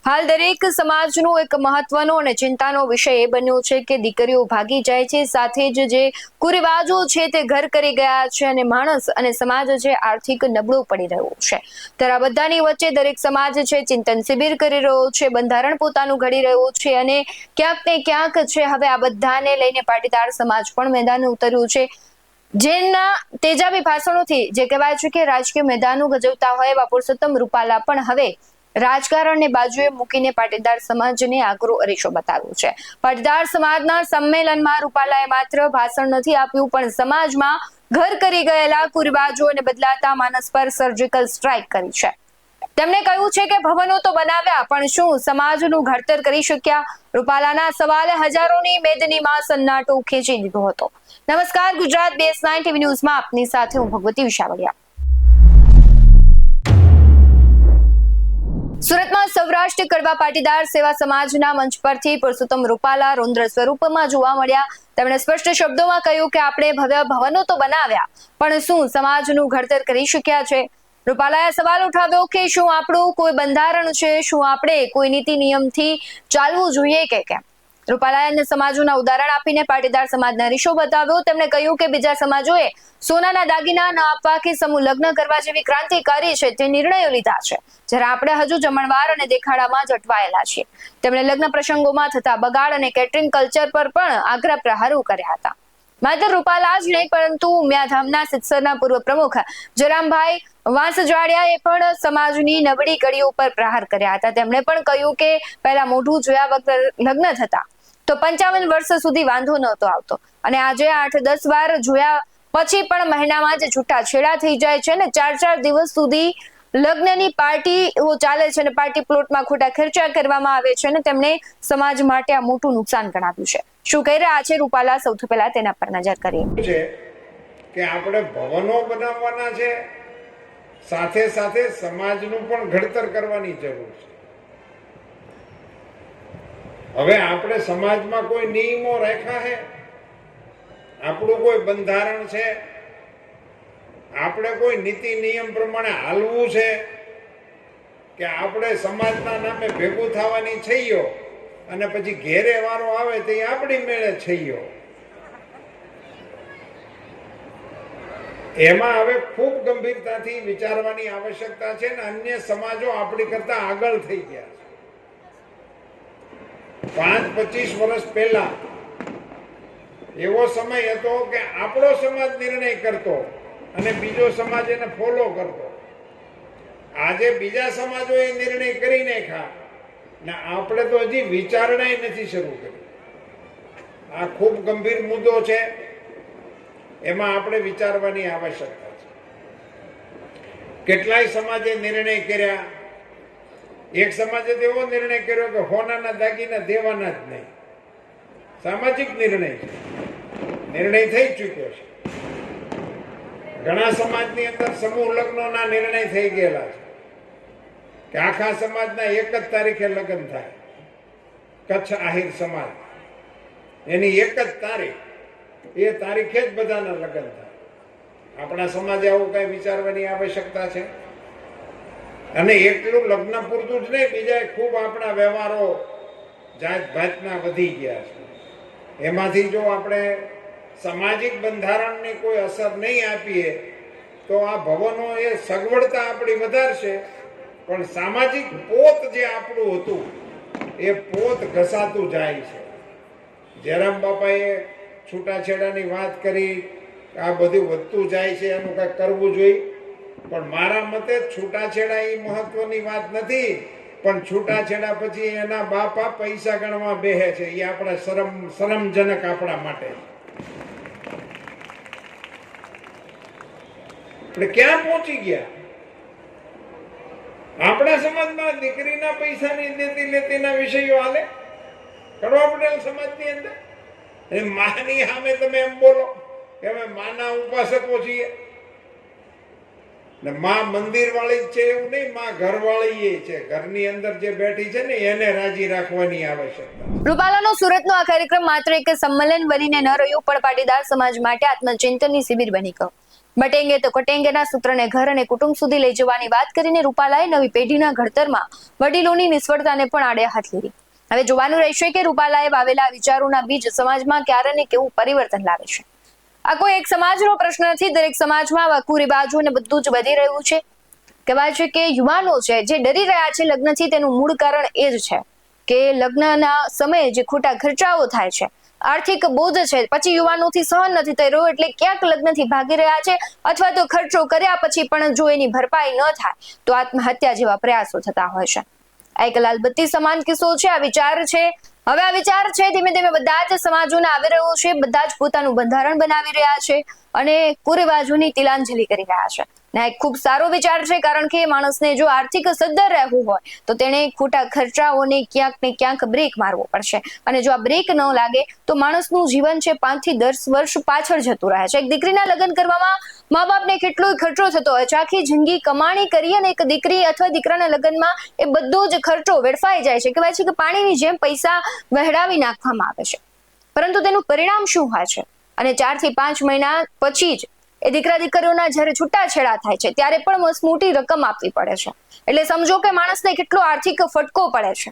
હાલ દરેક સમાજનો એક મહત્વનો અને ચિંતાનો વિષય એ બન્યો છે કે દીકરીઓ ભાગી જાય છે, સાથે જ જે કુરિવાજો છે તે ઘર કરી ગયા છે અને માણસ અને સમાજ છે આર્થિક નબળો પડી રહ્યો છે। ત્યારે આ બધાની વચ્ચે દરેક સમાજ છે ચિંતન શિબિર કરી રહ્યો છે, બંધારણ પોતાનું ઘડી રહ્યો છે અને ક્યાંક ને ક્યાંક છે હવે આ બધાને લઈને પાટીદાર સમાજ પણ મેદાને ઉતર્યું છે। જેના તેજાબી ભાષણોથી જે કહેવાય છે કે રાજકીય મેદાનો ગજવતા હોય એવા પુરુષોત્તમ રૂપાલા પણ હવે રાજકારણને બાજુએ મૂકીને પાટીદાર સમાજને આકરો અરીસો બતાવ્યો છે। પાટીદાર સમાજના સંમેલનમાં રૂપાલાએ માત્ર ભાષણ નથી આપ્યું, પણ સમાજમાં ઘર કરી ગયેલા કુરિવાજોને બદલાતા માનસ પર સર્જિકલ સ્ટ્રાઇક કરી છે। તેમણે કહ્યું છે કે ભવનો તો બનાવ્યા, પણ શું સમાજનું ઘડતર કરી શક્યા? રૂપાલાના સવાલે હજારોની મેદનીમાં સન્નાટો ખેંચી દીધો હતો। નમસ્કાર, ગુજરાત BS9 TV ન્યૂઝમાં આપની સાથે હું ભગવતી વિશાવડિયા। સુરતમાં સૌરાષ્ટ્ર કડવા પાટીદાર સેવા સમાજના મંચ પરથી પુરુષોત્તમ રૂપાલા રૌદ્ર સ્વરૂપમાં જોવા મળ્યા। તેમણે સ્પષ્ટ શબ્દોમાં કહ્યું કે આપણે ભવ્ય ભવનો તો બનાવ્યા, પણ શું સમાજનું ઘડતર કરી શક્યા છે? રૂપાલાએ સવાલ ઉઠાવ્યો કે શું આપણું કોઈ બંધારણ છે? શું આપણે કોઈ નીતિ નિયમથી ચાલવું જોઈએ કે કેમ? રૂપાલાએ સમાજોના ઉદાહરણ આપીને પાટીદાર સમાજના રીશો બતાવ્યો। તેમણે કહ્યું કે બીજા સમાજોએ સોનાના દાગીના ન આપવા કે સમૂહ લગ્ન કરવા જેવી ક્રાંતિકારી છે તે નિર્ણયો લીધા છે, જ્યારે આપણે હજુ જમણવાર અને દેખાડામાં જ અટવાયેલા છીએ। તેમણે લગ્ન પ્રસંગોમાં થતા બગાડ અને કેટરિંગ કલ્ચર પર પણ આગ્રહ પ્રહારો કર્યા હતા। માત્ર રૂપાલા જ નહીં, પરંતુ ઉમિયાધામના સિત્સરના પૂર્વ પ્રમુખ જરામભાઈ વાંસજાડિયાએ પણ સમાજની નબળી કડીઓ પર પ્રહાર કર્યા હતા। તેમણે પણ કહ્યું કે પહેલા મોઢું જોયા વગર લગ્ન થતા તો 55 વર્ષ સુધી વાંધો નહોતો આવતો, અને આજે 8-10 વાર જોયા પછી પણ મહિનામાં જ છૂટાછેડા થઈ જાય છે ને 4-4 દિવસ સુધી લગ્નની પાર્ટીઓ ચાલે છે અને પાર્ટી પ્લોટમાં ખોટા ખર્ચા કરવામાં આવે છે અને તેમણે સમાજ માટે આ મોટું નુકસાન ગણાવ્યું છે। શું કહી રહ્યા છે રૂપાલા? સૌથી પહેલા તેના પર નજર કરીએ છે કે આપણે ભવનો બનાવવાના છે, સાથે સાથે સમાજનું પણ ઘડતર કરવાની જરૂર છે। હવે આપણે સમાજમાં કોઈ નિયમો રાખ્યા છે, આપણું કોઈ બંધારણ છે, આપણે કોઈ નીતિ નિયમ પ્રમાણે હાલવું છે કે આપણે સમાજના નામે ભેગું થવાની છઈયો અને પછી ઘેરે વારો આવે તો આપણી મેળે છઈયો? એમાં હવે ખૂબ ગંભીરતાથી વિચારવાની આવશ્યકતા છે ને અન્ય સમાજો આપણી કરતા આગળ થઈ ગયા છે। 5-25 વર્ષ પહેલા એવો સમય હતો કે આપણો સમાજ નિર્ણય કરતો અને બીજો સમાજ એને ફોલો કરતો। આજે બીજા સમાજોએ નિર્ણય કરી નાખ્યા ને આપણે તો હજી વિચારણા નથી શરૂ કરી। આ ખૂબ ગંભીર મુદ્દો છે, એમાં આપણે વિચારવાની આવશ્યકતા છે। કેટલાય સમાજે નિર્ણય કર્યા। એક સમાજે તો એવો નિર્ણય કર્યો કે સોનાના દાગીના દેવાના જ નહીં। સામાજિક નિર્ણય છે, નિર્ણય થઈ ચૂક્યો છે। ઘણા સમાજની અંદર સમૂહ લગ્નોના નિર્ણય થઈ ગયેલા છે કે આખા સમાજના એક જ તારીખે લગ્ન થાય। કચ્છ આહિર સમાજ એની એક જ તારીખ, એ તારીખે જ બધાના લગ્ન થાય। આપણા સમાજે આવું કઈ વિચારવાની આવશ્યકતા છે? અને એટલું લગ્ન પૂરતું જ નહીં, બીજા ખૂબ આપણા વ્યવહારો જાત ભાતના વધી ગયા છે। એમાંથી જો આપણે સામાજિક બંધારણની કોઈ અસર નહીં આપીએ તો આ ભવનો એ સગવડતા આપણી વધારશે, પણ સામાજિક પોત જે આપણું હતું એ પોત ઘસાતું જાય છે। જયરામ બાપાએ છૂટાછેડાની વાત કરી, આ બધું વધતું જાય છે, એનું કંઈક કરવું જોઈએ। પણ મારા મતે છૂટાછેડા એ મહત્વની વાત નથી, પણ છૂટાછેડા પછી એના બાપા પૈસા ગણવા બેહે છે, એ આપણા શરમજનક આપણા માટે। આપણે ક્યાં પહોંચી ગયા? આપણા સમાજમાં દીકરીના પૈસાની દેતી લેતીના વિષયો હાલે કડવા પટેલ સમાજની અંદર। માની સામે તમે એમ બોલો કે અમે માના ઉપાસકો છીએ ને માં મંદિર વાળી જ છે એવું નહીં, માં ઘર વાળી છે। ઘરની અંદર જે બેઠી છે ને એને રાજી રાખવાની આવશ્યકતા। રૂપાલાનો સુરતનો આ કાર્યક્રમ માત્ર એક સંમેલન બનીને ન રહ્યો, પણ પાટીદાર સમાજ માટે આત્મચિંતનની શિબિર બની ગયો। બટેંગે તો કટેંગેના સૂત્રને ઘર અને કુટુંબ સુધી લઈ જવાની વાત કરીને રૂપાલાએ નવી પેઢીના ઘડતરમાં વડીલોની નિષ્ફળતાને પણ આડે હાથ લીધી. હવે જોવાનું રહેશે કે રૂપાલાએ વાવેલા વિચારોના બીજ સમાજમાં ક્યારે ને કેવું પરિવર્તન લાવે છે. આ કોઈ એક સમાજનો પ્રશ્ન નથી. દરેક સમાજમાં વાકુરી બાજુ ને બધું જ વધી રહ્યું છે. કહેવાય છે કે યુવાનો છે જે ડરી રહ્યા છે લગ્નથી, તેનું મૂળ કારણ એ જ છે કે લગ્નના સમયે જે ખોટા ખર્ચાઓ થાય છે, આર્થિક બોધ છે, પછી યુવાનોથી સહન નથી થઈ રહ્યો એટલે ક્યાંક લગ્નથી ભાગી રહ્યા છે, અથવા તો ખર્ચો કર્યા પછી પણ જો એની ભરપાઈ ન થાય તો આત્મહત્યા જેવા પ્રયાસો થતા હોય છે. આ એક લાલબત્તી સમાન કિસ્સો છે. આ વિચાર છે, હવે આ વિચાર છે ધીમે ધીમે બધા જ સમાજોને આવી રહ્યો છે. બધા જ પોતાનું બંધારણ બનાવી રહ્યા છે અને કુરિવાજોની તિલાંજલિ કરી રહ્યા છે. ને એક ખૂબ સારો વિચાર છે, કારણ કે માણસને જો આર્થિક સદ્ધર રહેવું હોય તો તેણે ખોટા ખર્ચાઓને ક્યાંક ને ક્યાંક બ્રેક મારવો પડશે. અને જો આ બ્રેક ન લાગે તો માણસનું જીવન છે 5 થી 10 વર્ષ પાછળ જતું રહે છે. એક દીકરીના લગ્ન કરવામાં મા બાપને કેટલો ખર્ચો થતો હોય છે. આખી જિંદગી કમાણી કરી અને એક દીકરી અથવા દીકરાના લગ્નમાં એ બધો જ ખર્ચો વેડફાઈ જાય છે. કહેવાય છે કે પાણીની જેમ પૈસા વહેડાવી નાખવામાં આવે છે, પરંતુ તેનું પરિણામ શું હોય છે? અને 4 થી 5 મહિના પછી જ એ દીકરા દીકરીઓના જ્યારે છૂટાછેડા થાય છે ત્યારે પણ મોટી રકમ આપવી પડે છે. એટલે સમજો કે માણસને કેટલો આર્થિક ફટકો પડે છે.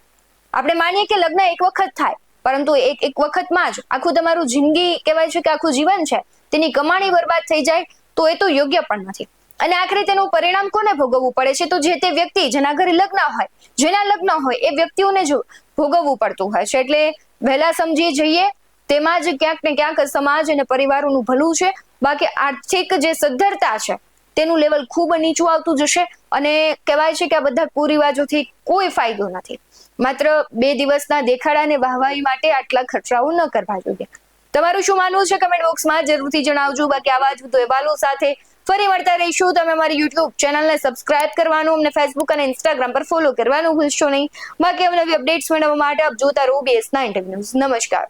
આપણે માનીએ કે લગ્ન એક વખત થાય, પરંતુ એક વખતમાં જ આખું તમારું જિંદગી, કહેવાય છે કે આખું જીવન છે તેની કમાણી બરબાદ થઈ જાય તો એ તો યોગ્ય પણ નથી. અને આખરે તેનું પરિણામ કોને ભોગવવું પડે છે? તો જે તે વ્યક્તિ જેના ઘરે લગ્ન હોય, જેના લગ્ન હોય એ વ્યક્તિઓને જ ભોગવવું પડતું હોય છે. એટલે વહેલા સમજી જઈએ, તેમાં જ ક્યાંક ને ક્યાંક સમાજ અને પરિવારોનું ભલું છે. બાકી આર્થિક જે સદ્ધરતા છે તેનું લેવલ ખૂબ નીચું આવતું જશે અને કહેવાય છે કે આ બધા કુરિવાજોથી કોઈ ફાયદો નથી. માત્ર 2 દિવસના દેખાડાને વાહવાઈ માટે આટલા ખર્ચાઓ ન કરવા જોઈએ. તમારું શું માનવું છે કમેન્ટ બોક્સમાં જરૂરથી જણાવજો. બાકી આવા જ વધુ અહેવાલો સાથે ફરી મળતા રહીશું. તમે અમારી યુટ્યુબ ચેનલને સબસ્ક્રાઇબ કરવાનું, અમને ફેસબુક અને ઇન્સ્ટાગ્રામ પર ફોલો કરવાનું ભૂલશો નહીં. બાકી નવી અપડેટ્સ મેળવવા માટે આપ જોતા રહો BS9 ન્યૂઝ. નમસ્કાર.